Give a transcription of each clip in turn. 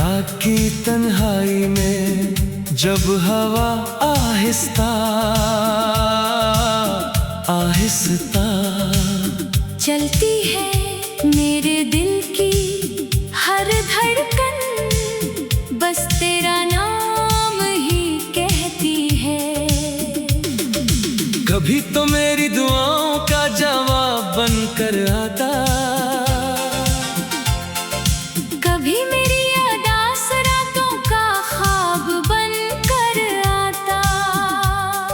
रात की तन्हाई में जब हवा आहिस्ता आहिस्ता चलती है मेरे दिल की हर धड़कन, बस तेरा नाम ही कहती है। कभी तो मेरी दुआओं का जवाब बनकर आता, कभी मेरी अदास रातों का ख्वाब बनकर आता।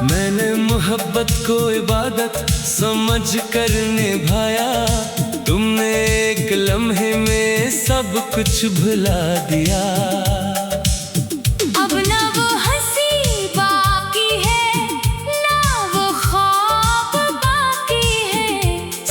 मैंने मोहब्बत को इबादत समझ कर निभाया, तुमने एक लम्हे में सब कुछ भुला दिया। अब ना वो हंसी बाकी है, ना वो ख्वाब बाकी है,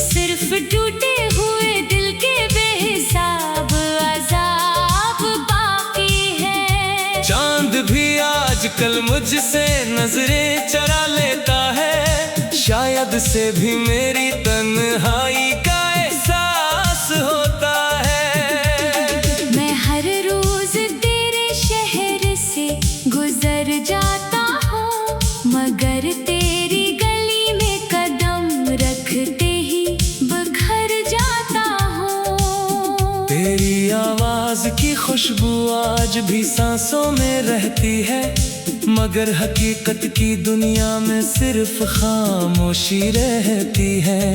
सिर्फ टूटे हुए दिल के बेहिसाब अज़ाब बाकी है। चांद भी आजकल मुझसे नजरें चरा लेता है, शायद से भी मेरी तन्हाई का एहसास होता है। मैं हर रोज तेरे शहर से गुजर जाता हूँ, मगर तेरी गली में कदम रखते ही बिखर जाता हूँ। तेरी आवाज की खुशबू आज भी सांसों में रहती है, मगर हकीकत की दुनिया में सिर्फ खामोशी रहती है।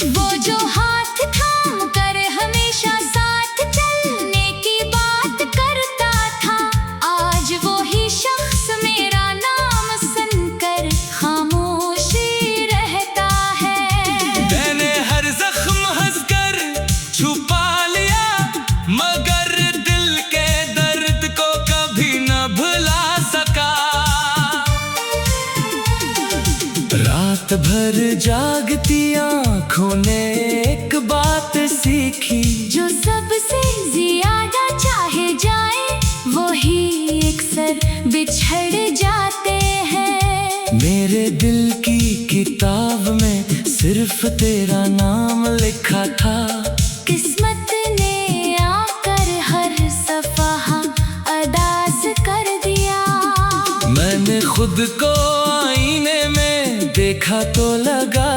वो जो हाथ थाम कर हमेशा साथ चलने की बात करता था, आज वो ही शख्स मेरा नाम सुनकर खामोशी रहता है। मैंने हर जख्म हंसकर छुपा लिया, मगर दिल के दर्द को कभी न भुला सका। रात भर जागती आँखों ने एक बात सीखी, जो सबसे ज्यादा चाहे जाए वही अक्सर बिछड़ जाते हैं। मेरे दिल की किताब में सिर्फ तेरा नाम लिखा था, किस्मत ने आकर हर सफहा अदास कर दिया। मैंने खुद को आईने में देखा तो लगा,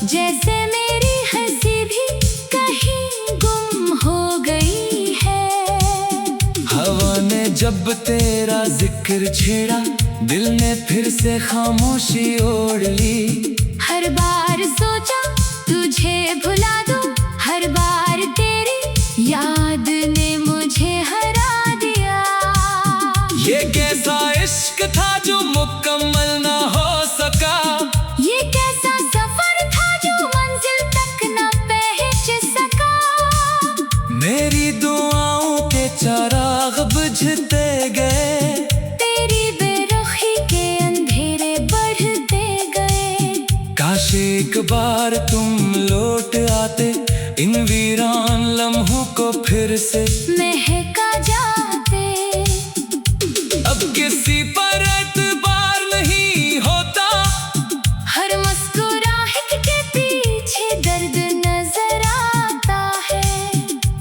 जैसे मेरी हंसी भी कहीं गुम हो गई है। हवा ने जब तेरा जिक्र छेड़ा, दिल ने फिर से खामोशी ओढ़ ली। हर बार सोचा तुझे भुला दूं, हर बार तेरी याद ने मुझे हरा दिया। ये कैसा इश्क था जो मुकम्मल ना हो सका, ये कैसा सफर था जो मंजिल तक न पहुंच सका। मेरी दुआओं के चिराग बुझते गए, तेरी बेरुखी के अंधेरे बढ़ते गए। काश एक बार तुम लौट आते, इन वीरान लम्हों को फिर से महका जाते। अब किसी पर एतबार नहीं होता, हर मुस्कुराहट के पीछे दर्द नजर आता है।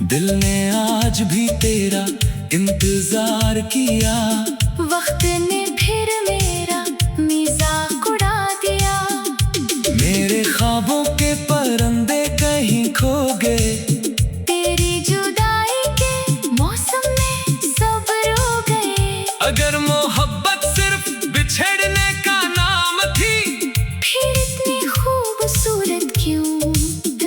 दिल ने आज भी तेरा इंतजार किया, वक्त ने फिर मेरा मजाक उड़ा दिया। मेरे ख्वाबों के परिंदे कहीं खो गए, तेरी जुदाई के मौसम में सब रो गए। अगर मोहब्बत सिर्फ बिछड़ने का नाम थी, फिर इतनी खूबसूरत क्यों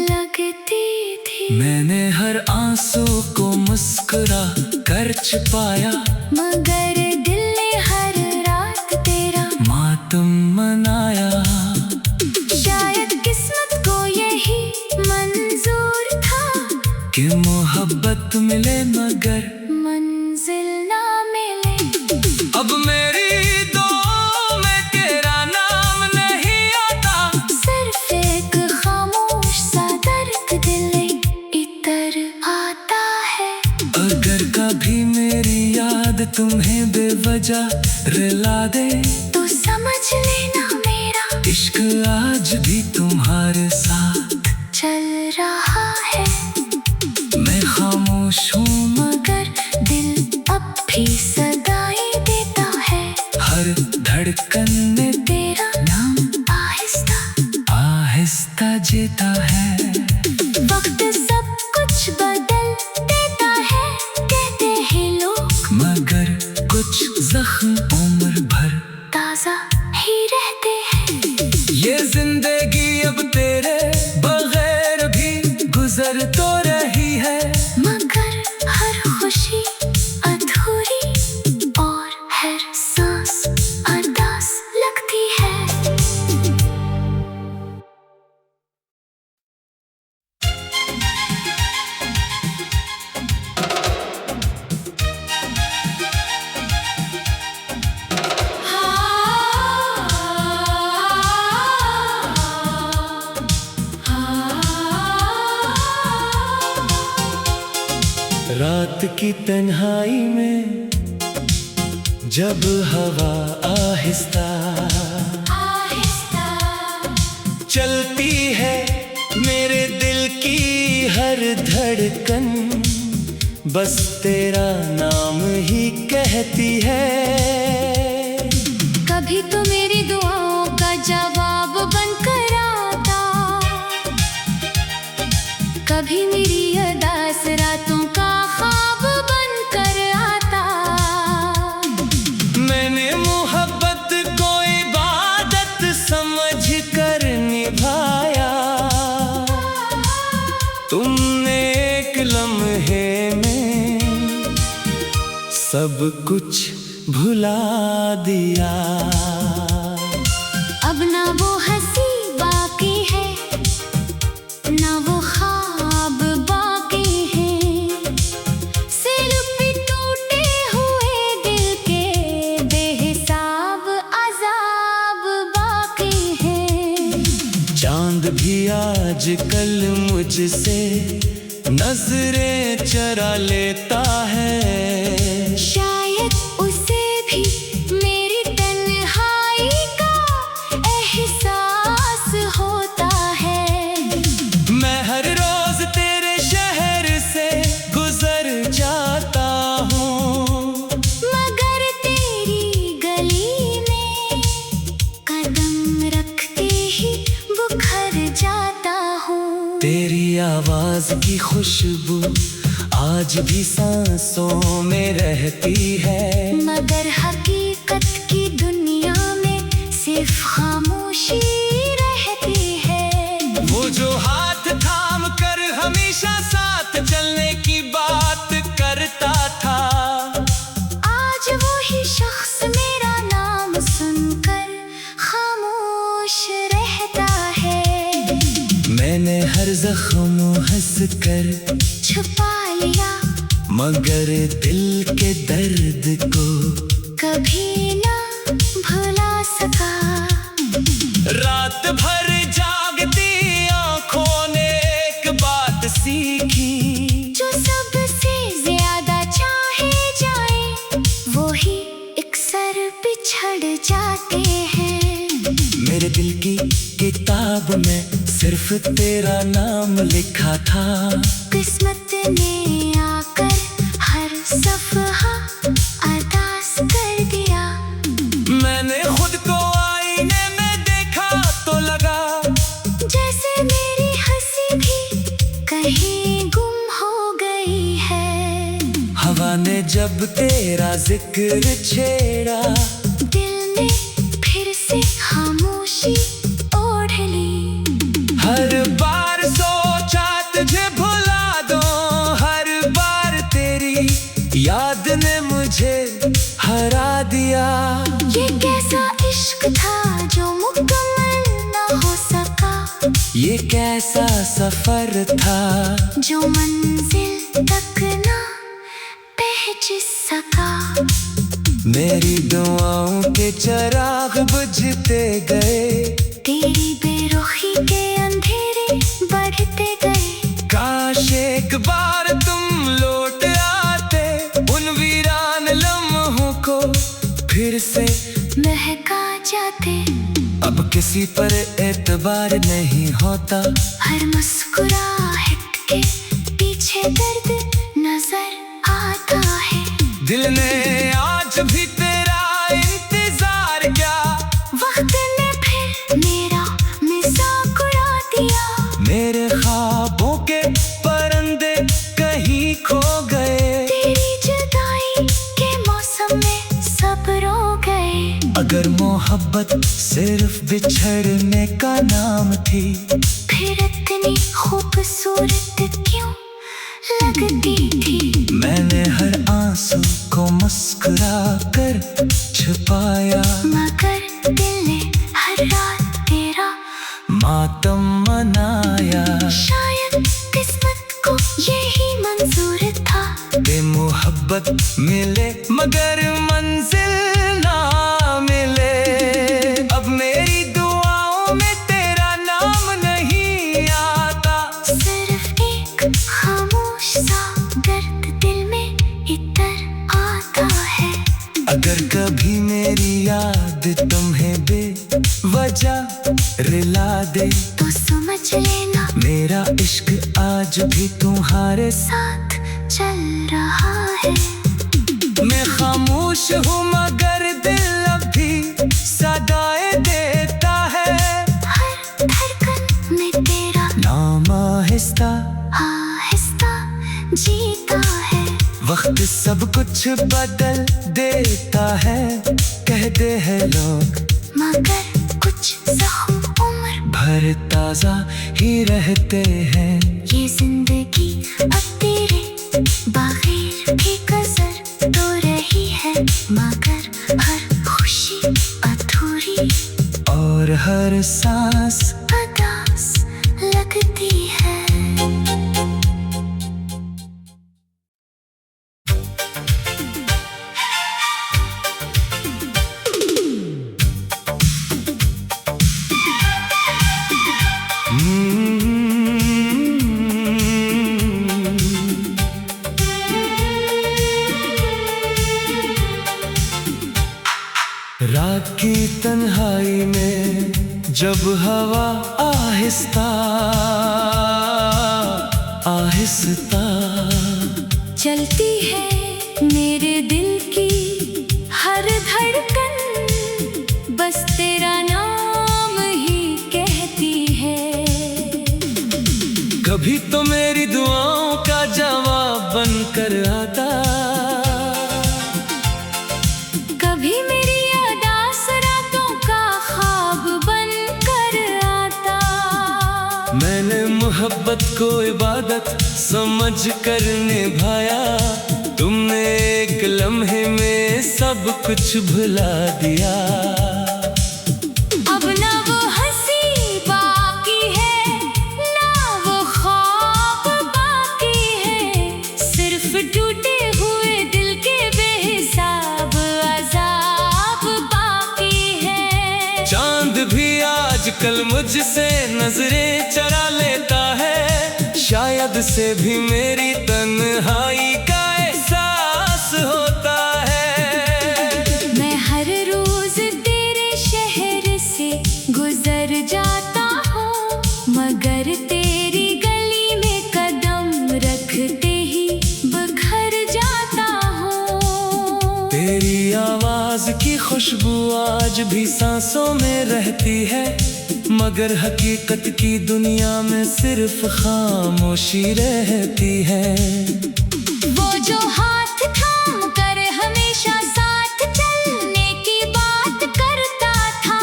लगती थी। मैंने हर आंसू को मुस्कुरा कर छुपाया, मगर दिल ने हर रात तेरा मातम मनाया। शायद किस्मत को यही मंजूर था कि मोहब्बत मिले मगर मंजिल ना मिले। अब मेरी दुआओं में तेरा नाम नहीं आता, सिर्फ एक खामोश सा दर्द दिल इतर आता है। अगर कभी मेरी याद तुम्हें बेवजह रुला दे, तो समझ लेना मेरा इश्क आज भी तुम्हारे साथ चल रहा है। मैं खामोश हूँ मगर दिल है। वक्त सब कुछ बदल देता है कहते हैं लोग, मगर कुछ जख्म उम्र भर ताजा ही रहते हैं। ये जिंदगी अब तेरे बगैर भी गुजर तो रही है, मगर हर खुशी अधूरी और हर सांस अरदास लगती है। रात की तन्हाई में जब हवा आहिस्ता आहिस्ता चलती है, मेरे दिल की हर धड़कन बस तेरा नाम ही कहती है। कभी तो मेरी दुआओं का जवाब बनकर आता, कभी मेरी अरदास रातों का ख्वाब बनकर आता। मैंने मोहब्बत को इबादत समझ कर निभाया, तुमने एक लम्हे में सब कुछ भुला दिया। अब ना वो हंसी बाकी है, ना वो ख्वाब बाकी है, सिर पे टूटे हुए दिल के बेहिसाब अजाब बाकी है। चांद भी आज कल मुझसे नजरें चरा लेता है, शायद उसे भी मेरी तन्हाई का एहसास होता है। मैं हर रोज तेरे शहर से गुजर जाता हूँ, मगर तेरी गली में कदम रखते ही बुखर जाता हूँ। तेरी आवाज की खुशबू आज भी सांसों में रहती है, मगर हकीकत की दुनिया में सिर्फ खामोशी रहती है। वो जो हाथ थाम कर हमेशा साथ चलने की बात करता था, आज वही शख्स मेरा नाम सुनकर खामोश रहता है। मैंने हर जख्म हंस कर छुपा लिया, मगर दिल के दर्द को कभी ना भुला सका। रात भर जागती आंखों ने एक बात सीखी, जो सबसे ज्यादा चाहे जाए वही एक सर बिछड़ जाते हैं। मेरे दिल की किताब में सिर्फ तेरा नाम लिखा था, किस्मत ने आकर हर सफहा अरदास कर दिया। मैंने खुद को आईने में देखा तो लगा जैसे मेरी हंसी भी कहीं गुम हो गई है। हवा ने जब तेरा जिक्र छेड़ा, दिल ने फिर से खामोशी ओढ़ ली। हर बार सोचा तुझे भुला दो, हर बार तेरी याद ने मुझे हरा दिया। ये कैसा इश्क था जो मुकम्मल ना हो सका, ये कैसा सफर था जो मंजिल तक ना पहुंच सका। मेरी दुआओं के चिराग बुझते गए, तेरी बेरुखी के अंधेरे बढ़ते गए। काश एक बार तुम लौट आते, उन वीरान लम्हों को फिर से महका जाते। अब किसी पर एतबार नहीं होता, हर मुस्कुराहट के पीछे दर्द नजर आता है। दिल ने आज भी तेरा इंतजार किया, वक्त ने फिर मेरा मजाक उड़ा दिया। मेरे मेरे ख्वाबों के परिंदे कहीं खो गए। तेरी जुदाई के मौसम में सब रो गए। अगर मोहब्बत सिर्फ बिछड़ने का नाम थी, फिर इतनी खूबसूरत क्यों लगती थी। मैंने हर आंसू को मुस्कुरा कर छुपाया, मगर दिल ने हर रात तेरा मातम मनाया। शायद किस्मत को यही मंजूर था। बेमोहब्बत मिले मगर मंजिल ना मिले। अब मेरी दुआओं में तेरा नाम नहीं आता। सिर्फ एक खामोश सा दर्द दिल में इतर आता है। अगर कभी मेरी याद तुम्हें बेवजह रिला दे, तो समझ लेना मेरा इश्क आज भी तुम्हारे साथ चल रहा है। मैं खामोश हूँ मगर दिल अभी सदाएं देता है। हर धड़कन में तेरा नाम आहिस्ता आहिस्ता जीता है। वक्त सब कुछ बदल देता है, कहते हैं लोग, मगर कुछ जख्म उम्र भर ताजा ही रहते हैं। ये जिंदगी अब तेरे बगैर भी गुजर तो रही है। मगर हर खुशी अधूरी और हर सांस उदास लगती है। रात की तन्हाई में जब हवा आहिस्ता आहिस्ता चलती है मेरे दिल की हर धड़कन, बस तेरा नाम ही कहती है। कभी तो मेरी दुआओं का जवाब बनकर आता, कभी मेरी अदास रातों का ख्वाब बनकर आता। मैंने मोहब्बत को इबादत समझ कर निभाया। तुमने एक लम्हे में सब कुछ भुला दिया। अब ना वो हंसी बाकी है, ना वो ख्वाब बाकी है। सिर्फ टूटे हुए दिल के बेहिसाब अज़ाब बाकी है। चांद भी आजकल मुझसे नजरें चरा लेता है। शायद से भी मेरी तन्हाई का एहसास होता है। मैं हर रोज तेरे शहर से गुजर जाता हूँ, मगर तेरी गली में कदम रखते ही बिखर जाता हूँ। तेरी आवाज की खुशबू आज भी सांसों में रहती है, मगर हकीकत की दुनिया में सिर्फ खामोशी रहती है। वो जो हाथ थाम कर हमेशा साथ चलने की बात करता था,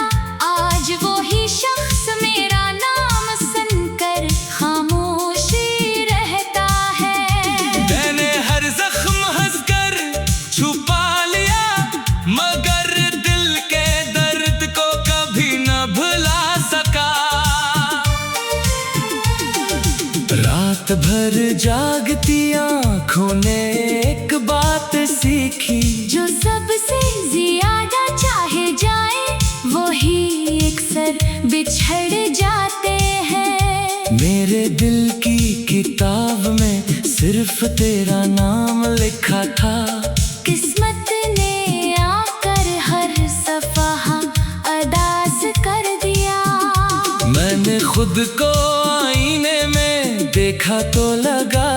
आज वो ही शख्स मेरा नाम सुनकर खामोशी रहता है। मैंने हर जख्म हंसकर छुपा लिया, मगर दिल के दर्द को कभी न भुला सका। रात भर जागती आँखों ने एक बात सीखी, जो सबसे ज्यादा चाहे जाए वही अक्सर बिछड़ जाते हैं। मेरे दिल की किताब में सिर्फ तेरा नाम लिखा था। किस्मत ने आकर हर सफहा अदास कर दिया। मैंने खुद को आईने में देखा तो लगा,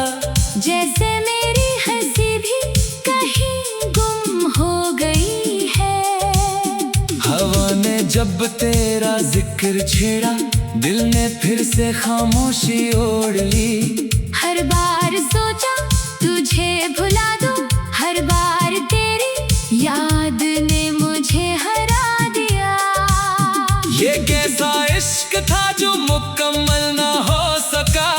जैसे मेरी हंसी भी कहीं गुम हो गई है। हवा ने जब तेरा जिक्र छेड़ा, दिल ने फिर से खामोशी ओढ़ ली। हर बार सोचा तुझे भुला दूं, हर बार तेरी याद ने मुझे हरा दिया। ये कैसा इश्क था जो मुकम्मल ना हो सका,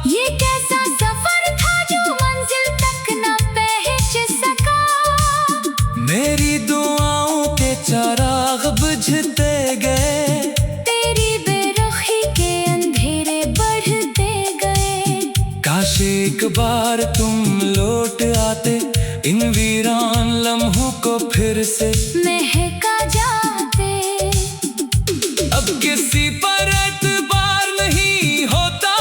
ये कैसा सफर था जो मंजिल तक न पहुंच सका। मेरी दुआओं के चिराग बुझते गए, तेरी बेरुखी के अंधेरे बढ़ते गए। काश एक बार तुम लौट आते, इन वीरान लम्हों को फिर से महका जाते। अब किसी पर एतबार नहीं होता,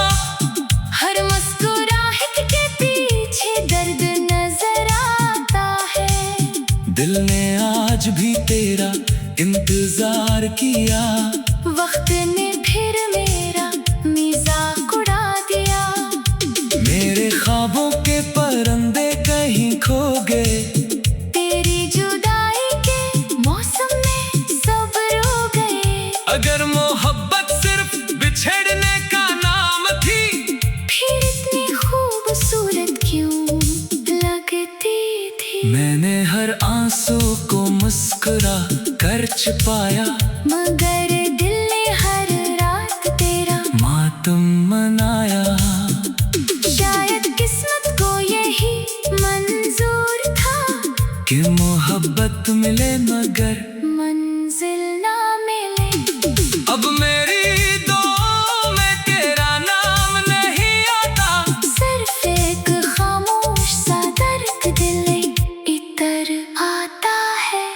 हर मुस्कुराहट के पीछे दर्द नजर आता है। दिल ने आज भी तेरा इंतजार किया, वक्त ने फिर मेरा मजाक उड़ा दिया। मेरे ख्वाबों के परिंदे कहीं खो गए, तेरी जुदाई के मौसम में सब रो गए। अगर मोहब्बत सिर्फ बिछड़ने का नाम थी, फिर इतनी खूबसूरत क्यों लगती थी। मैंने हर आंसू को मुस्कुरा कर छुपाया, मगर दिल ने हर रात तेरा मातम मनाया। शायद किस्मत को यही मंजूर था कि मोहब्बत मिले मगर मंजिल ना मिले। अब मेरी दुआओं में तेरा नाम नहीं आता, सिर्फ एक खामोश सा दर्द दिल इतर आता है।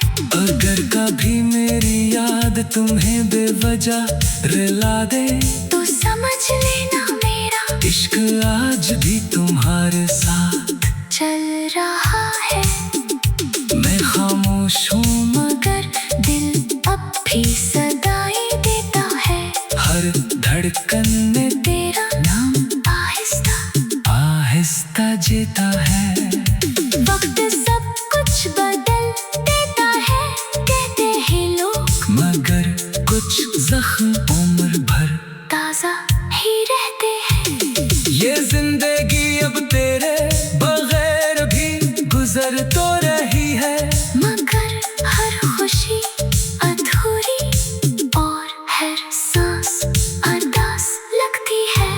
अगर कभी मेरी याद तुम्हें बेवजह रुला दे, तो समझ लेना मेरा इश्क आज भी तुम्हारे साथ चल रहा है। मैं खामोश हूँ मगर दिल अब भी सदाई देता है। हर धड़कन में तेरा नाम आहिस्ता आहिस्ता जीता है। वक्त सब कुछ बदल देता है कहते हैं लोग, मगर कुछ जख्म उम्र भर ताजा ही रहते हैं। ये जिंदगी अब तेरे बगैर भी गुजर तो रही है, मगर हर खुशी अधूरी और हर सांस अरदास लगती है।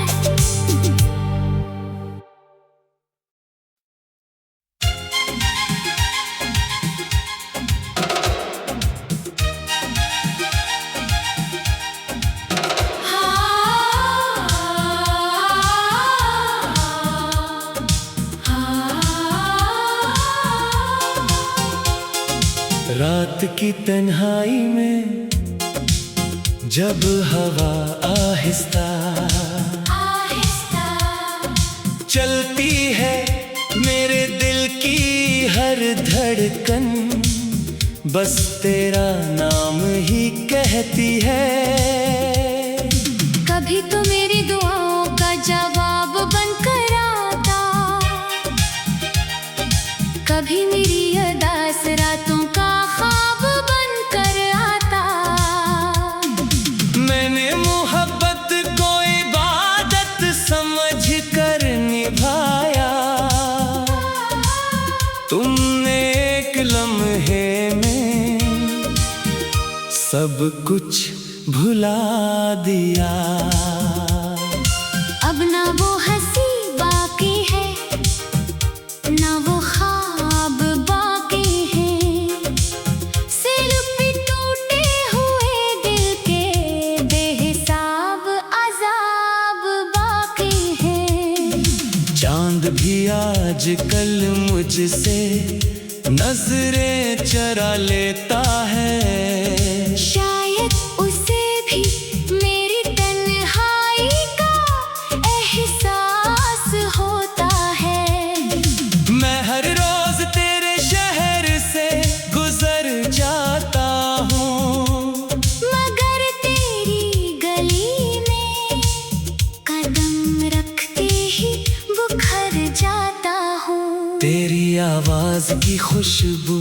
रात की तन्हाई में जब हवा आहिस्ता आहिस्ता चलती है, मेरे दिल की हर धड़कन बस तेरा नाम ही कहती है। कभी तो मेरी दुआओं का जवाब बनकर आता, कभी मेरी अरदास रातों का ख्वाब बनकर आता। मैंने मोहब्बत को इबादत समझ कर निभाया, तुमने एक लम्हे में सब कुछ भुला दिया। अब ना वो हंसी बाकी है, ना वो ख्वाब बाकी है। सिर पे टूटे हुए दिल के बेहिसाब अजाब बाकी है। चांद भी आज कल मुझसे नजरें चरा लेता है, शायद उसे भी मेरी तन्हाई का एहसास होता है। मैं हर रोज तेरे शहर से गुजर जाता हूँ, मगर तेरी गली में कदम रखते ही बुखर जाता हूँ। तेरी आवाज की खुशबू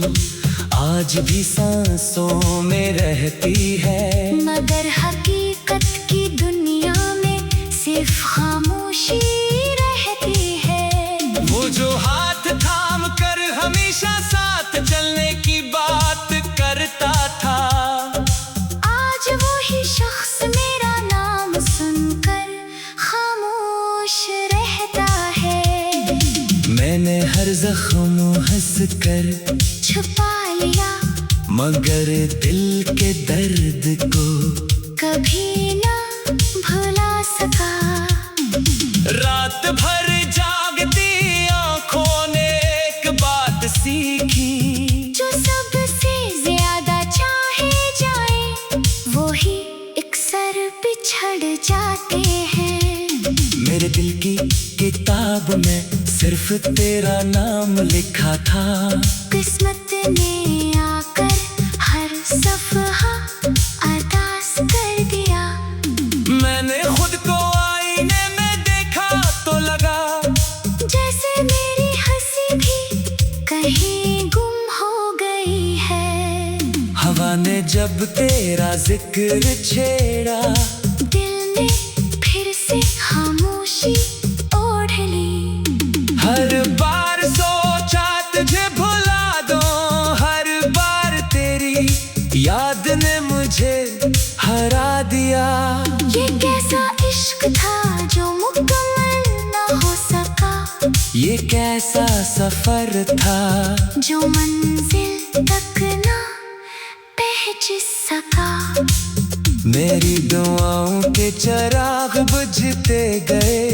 आज भी सांसों में रहती है, मगर हकीकत की दुनिया मैंने हर जख्म हंस कर छुपा लिया, मगर दिल के दर्द को कभी ना भुला सका। रात भर जागती आंखों ने एक बात सीखी, जो सबसे ज्यादा चाहे जाए वो ही एक सर बिछड़ जाते हैं। मेरे दिल की किताब में सिर्फ तेरा नाम लिखा था, किस्मत ने आकर हर सफहा अदास कर दिया। मैंने खुद को आईने में देखा तो लगा जैसे मेरी हंसी भी कहीं गुम हो गई है। हवा ने जब तेरा जिक्र छेड़ा, दिल ने फिर से खामोशी ओढ़ ली। हर बार सोचा तुझे भुला दो, हर बार तेरी याद ने मुझे हरा दिया। ये कैसा इश्क था जो मुकम्मल ना हो सका, ये कैसा सफर था जो मंजिल तक ना पहुंच सका। मेरी दुआओं के चिराग बुझते गए,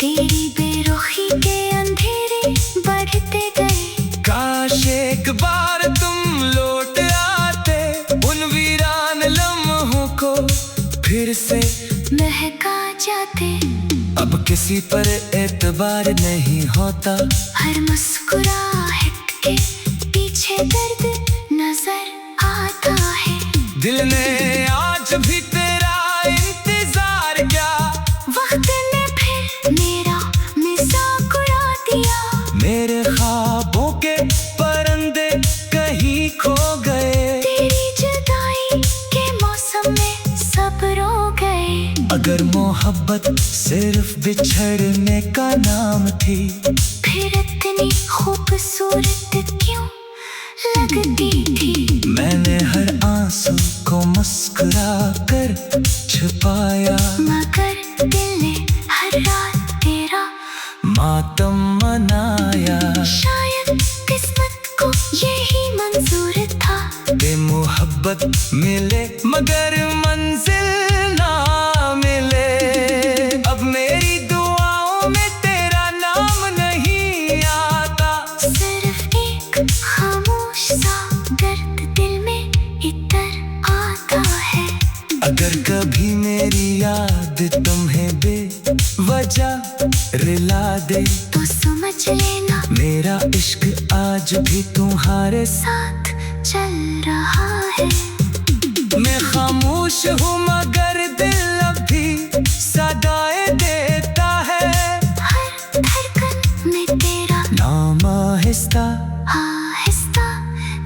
तेरी बेरुखी के अंधेरे बढ़ते गए। काश एक बार तुम लौट आते, उन वीरान लम्हों को फिर से महका जाते। अब किसी पर एतबार नहीं होता, हर मुस्कुराहट के पीछे दर्द नजर आता है। दिल ने आज भी तेरा इंतजार किया, वक्त ने फिर मेरा मजाक उड़ा दिया। मेरे ख्वाबों के परिंदे कहीं खो गए, तेरी जुदाई के मौसम में सब रो गए। अगर मोहब्बत सिर्फ बिछड़ने का नाम थी, फिर इतनी खूबसूरत क्यों लगती थी। मैंने हर आंसू को मुस्कुरा कर छुपाया, मगर दिल ने हर रात तेरा मातम मनाया। शायद किस्मत को यही मंजूर था, कि मोहब्बत मिले मगर मंजिल ना मिले। अब मेरी दुआओं में तेरा नाम नहीं आता, सिर्फ एक खामोश सा दर्द दिल में इतर आता है। अगर कभी मेरी याद तुम्हें बेवजह रिला दे, तो समझ लेना मेरा इश्क आज भी तुम्हारे साथ चल रहा है। मैं खामोश हूँ मगर दिल अब भी सदाएं देता है। हर धड़कन में तेरा नाम आहिस्ता आहिस्ता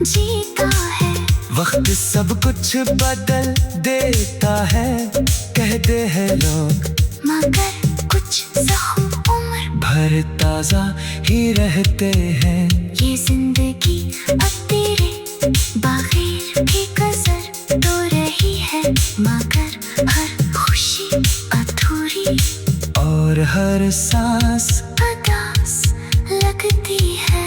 जीता है। वक्त सब कुछ बदल देता है, कहते हैं लोग, मगर कुछ जख्म उम्र भर ताजा ही रहते हैं। ये जिंदगी अब तेरे बगैर भी गुजर तो रही है, मगर हर खुशी अधूरी और हर सांस उदास लगती है।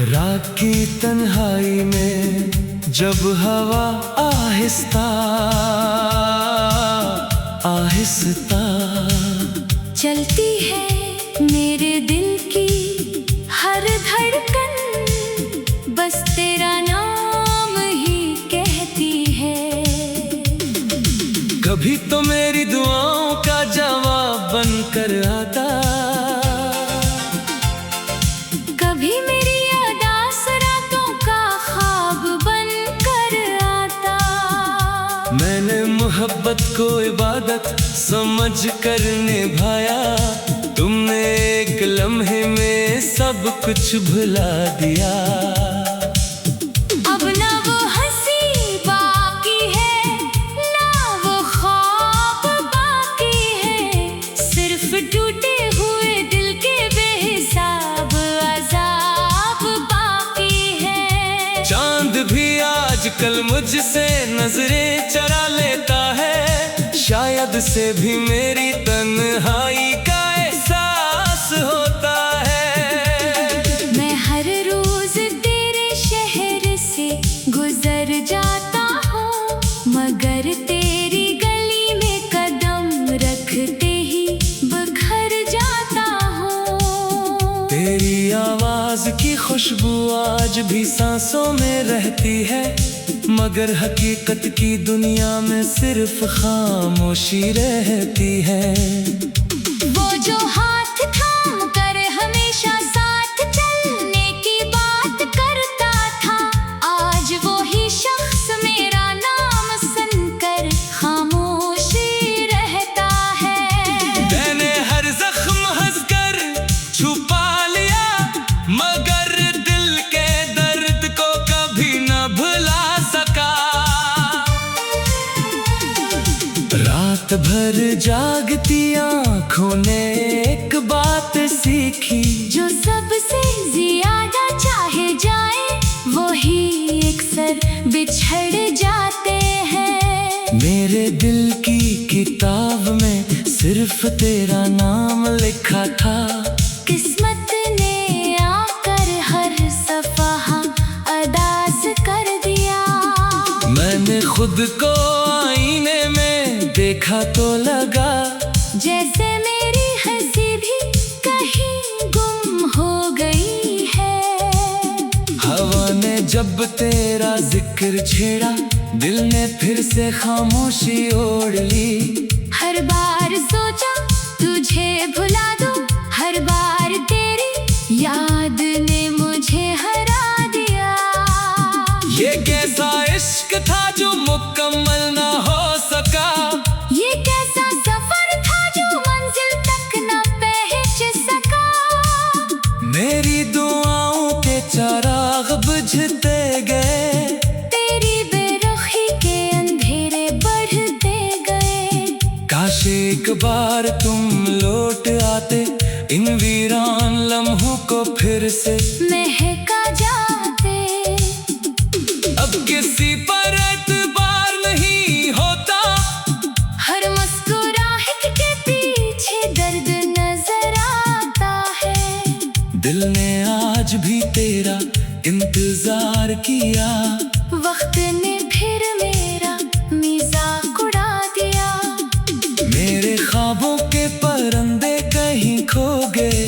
रात की तन्हाई में जब हवा आहिस्ता आहिस्ता चलती है मेरे दिल की हर धड़कन, बस तेरा नाम ही कहती है। कभी तो मेरी दुआओं का जवाब बनकर आता, कभी मेरी अदास रातों का ख्वाब बनकर आता। मैंने मोहब्बत को इबादत समझ कर निभाया, तुमने एक लम्हे में सब कुछ भुला दिया। अब ना वो हंसी बाकी है, ना मुझसे नजरें चरा लेता है, शायद से भी मेरी तन्हाई का एहसास होता है। मैं हर रोज तेरे शहर से गुजर जाता हूँ, मगर तेरी गली में कदम रखते ही बिखर जाता हूँ। तेरी आवाज की खुशबू आज भी सांसों में रहती है, मगर हकीकत की दुनिया में सिर्फ खामोशी रहती है। वो जो हाथ थाम कर हमेशा साथ चलने की बात करता था, आज वो ही शख्स मेरा नाम सुनकर खामोशी रहता है। मैंने हर जख्म हंसकर छुपा लिया, मगर दिल के दर्द को कभी न भुला सका। रात भर जागती आँखों ने एक बात सीखी, जो सबसे ज्यादा चाहे जाए वही अक्सर बिछड़ जाते हैं। मेरे दिल की किताब में सिर्फ तेरा नाम लिखा था, किस्मत ने आकर हर सफहा अदास कर दिया। मैंने खुद को आईने में देखा तो लगा, जैसे मेरी हंसी भी कहीं गुम हो गई है। हवा ने जब तेरा जिक्र छेड़ा, दिल ने फिर से खामोशी ओढ़ ली। हर बार सोचा तुझे भुला दूं, हर बार तेरी याद ने मुझे हरा दिया। ये कैसा इश्क था जो मुकम्मल ना हो सका, ये कैसा सफर था जो मंजिल तक न पहुंच सका। मेरी दुआओं के चिराग बुझते गए, तेरी बेरुखी के अंधेरे बढ़ते गए। काश एक बार तुम लौट आते, इन वीरान लम्हों को फिर से महका जाते। अब किसी पर एतबार नहीं होता, हर मुस्कुराहट के पीछे दर्द नजर आता है। दिल ने आज भी तेरा इंतजार किया, वक्त ने फिर मेरा मजाक उड़ा दिया। मेरे ख्वाबों के परिंदे कहीं खो गए,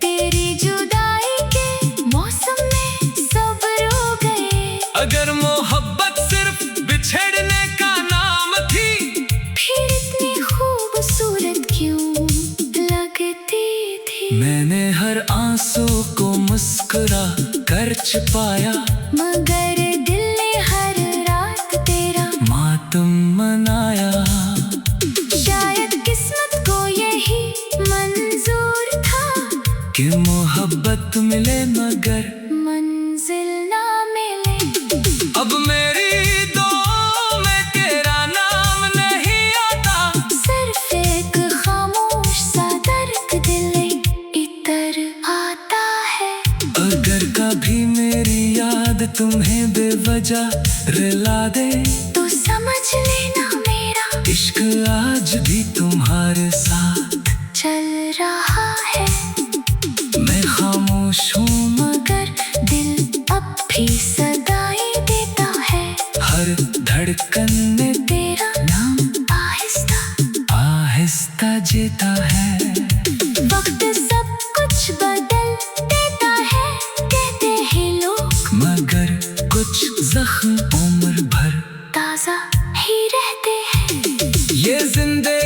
तेरी जुदाई के मौसम में सब रो गए। अगर मोहब्बत सिर्फ बिछड़ने का नाम थी, फिर इतनी खूबसूरत क्यों लगती थी। मैंने हर आंसू को मुस्कुरा कर छुपाया, मगर दिल ने हर रात तेरा मातम मनाया। शायद किस्मत को यही मंजूर था, कि मोहब्बत मिले मगर मंजिल ना मिले। अब मेरी दुआओं में तेरा नाम नहीं आता, सिर्फ एक खामोश सा दर्द दिल इतर आता है। अगर कभी मेरी याद तुम्हें बेवजह रुला दे, तो समझ लेना मेरा इश्क आज भी तुम्हारे साथ चल रहा है। मैं खामोश हूँ मगर दिल अब भी सदाई देता है। हर धड़कन में तेरा नाम आहिस्ता आहिस्ता जीता है। वक्त सब कुछ बदल देता है, कहते हैं लोग, मगर कुछ जख्म उम्र भर ताजा ही रहते हैं। ये जिंदगी